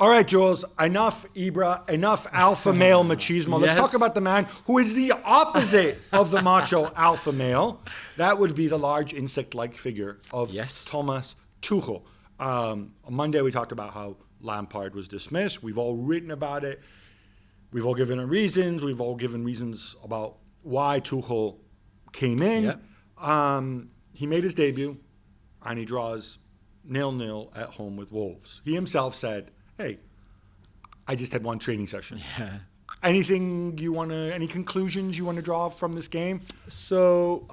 All right, Jules, enough alpha male machismo. Let's talk about the man who is the opposite of the macho alpha male. That would be the large insect-like figure of Thomas Tuchel. On Monday, we talked about how Lampard was dismissed. We've all written about it. We've all given reasons. We've all given reasons about why Tuchel came in. He made his debut, and he draws 0-0 at home with Wolves. He himself said, hey, I just had one training session. Any conclusions you want to draw from this game? So,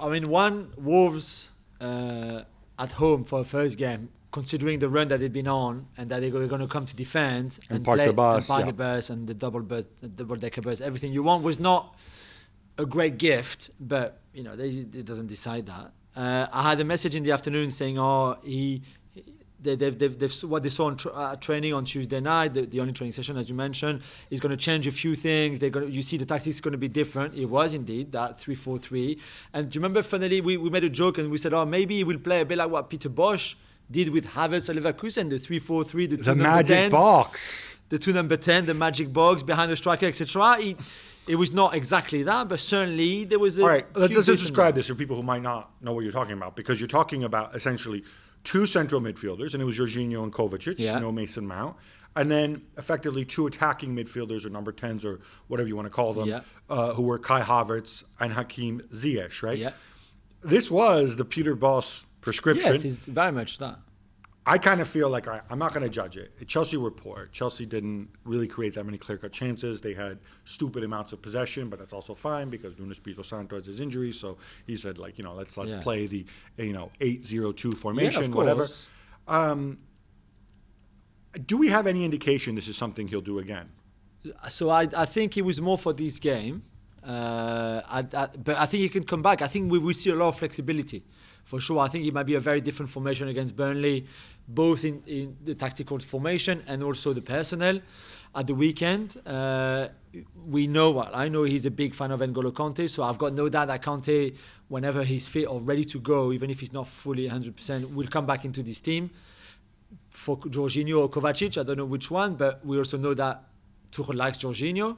Wolves at home for a first game, considering the run that they've been on and that they're going to come to defend and park the bus, the bus and the double-decker bus, everything you want, was not a great gift, but, it doesn't decide that. I had a message in the afternoon saying, what they saw on training on Tuesday night, the only training session, as you mentioned, is going to change a few things. You see the tactics going to be different. It was indeed that 3-4-3. And do you remember, funnily, we made a joke and we said, maybe he will play a bit like what Peter Bosz did with Havertz at Leverkusen, the 3-4-3, the magic box. The 2 number 10, the magic box behind the striker, etc. It was not exactly that, but certainly there was a... All right, let's just describe this for people who might not know what you're talking about, because you're talking about essentially 2 central midfielders, and it was Jorginho and Kovacic, no Mason Mount, and then effectively 2 attacking midfielders or number 10s or whatever you want to call them, who were Kai Havertz and Hakim Ziyech, right? Yeah. This was the Peter Bosz prescription. Yes, it's very much that. I kind of feel like I'm not going to judge it. Chelsea were poor. Chelsea didn't really create that many clear-cut chances. They had stupid amounts of possession, but that's also fine because Nuno Espirito Santo has his injuries. So he said, let's play the 8-0-2 formation, whatever. Do we have any indication this is something he'll do again? So I think it was more for this game. But I think he can come back. I think we will see a lot of flexibility. For sure, I think it might be a very different formation against Burnley, both in the tactical formation and also the personnel. At the weekend, I know he's a big fan of N'Golo Kante, so I've got no doubt that Kante, whenever he's fit or ready to go, even if he's not fully 100%, will come back into this team. For Jorginho or Kovacic, I don't know which one, but we also know that Tuchel likes Jorginho.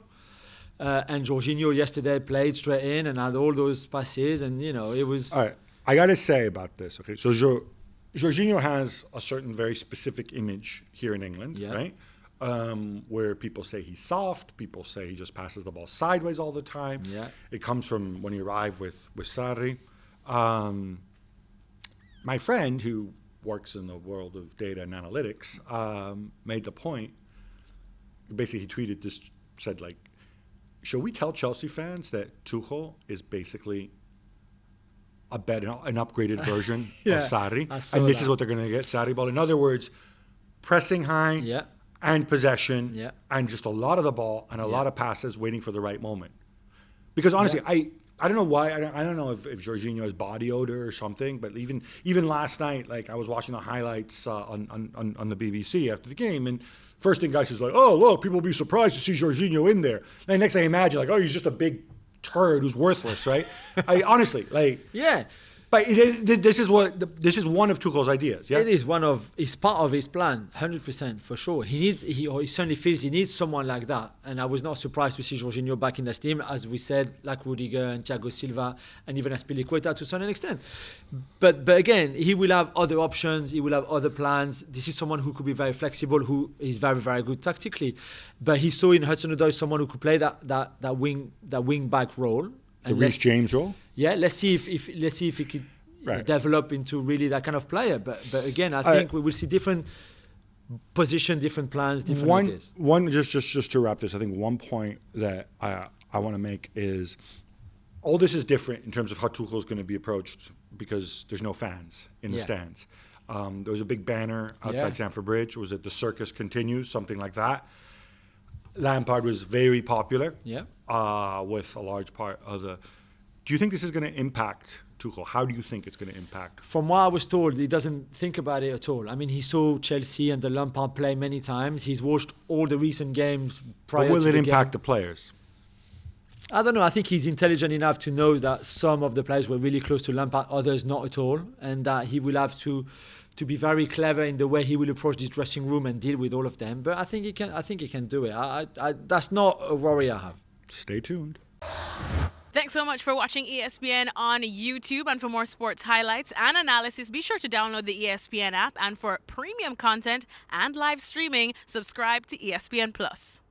And Jorginho yesterday played straight in and had all those passes, and it was... All right. I got to say about this, okay? So Jorginho has a certain very specific image here in England, right? Where people say he's soft, people say he just passes the ball sideways all the time. It comes from when he arrived with Sarri. My friend, who works in the world of data and analytics, made the point, basically he tweeted this, said should we tell Chelsea fans that Tuchel is basically an upgraded version of Sarri, and this is what they're going to get, Sarri ball. In other words, pressing high and possession and just a lot of the ball and a lot of passes waiting for the right moment. Because honestly, I don't know why. I don't know if Jorginho has body odor or something, but even last night, I was watching the highlights on the BBC after the game, and first thing guys is oh, look, people will be surprised to see Jorginho in there. And next thing I imagine, he's just a big turd who's worthless, right? Honestly, But this is one of Tuchel's ideas. Yeah, it is it's part of his plan, 100% for sure. He certainly feels he needs someone like that, and I was not surprised to see Jorginho back in the team, as we said, like Rudiger and Thiago Silva, and even Azpilicueta to a certain extent. But again, he will have other options. He will have other plans. This is someone who could be very flexible, who is very, very good tactically. But he saw in Hudson-Odoi someone who could play that wing back role. The Reece James role? Yeah, let's see if he could develop into really that kind of player. But again, I think we will see different position, different plans, different ideas. Just to wrap this, I think one point that I want to make is all this is different in terms of how Tuchel is going to be approached because there's no fans in the stands. There was a big banner outside Stamford Bridge. Was it "The Circus Continues," something like that? Lampard was very popular with a large part of the... Do you think this is going to impact Tuchel? How do you think it's going to impact? From what I was told, he doesn't think about it at all. I mean, he saw Chelsea and the Lampard play many times. He's watched all the recent games prior to the game. But will it impact the players? I don't know. I think he's intelligent enough to know that some of the players were really close to Lampard, others not at all, and that he will have to to be very clever in the way he will approach this dressing room and deal with all of them. But I think he can do it. That's not a worry I have. Stay tuned. Thanks so much for watching ESPN on YouTube. And for more sports highlights and analysis, be sure to download the ESPN app. And for premium content and live streaming, subscribe to ESPN Plus.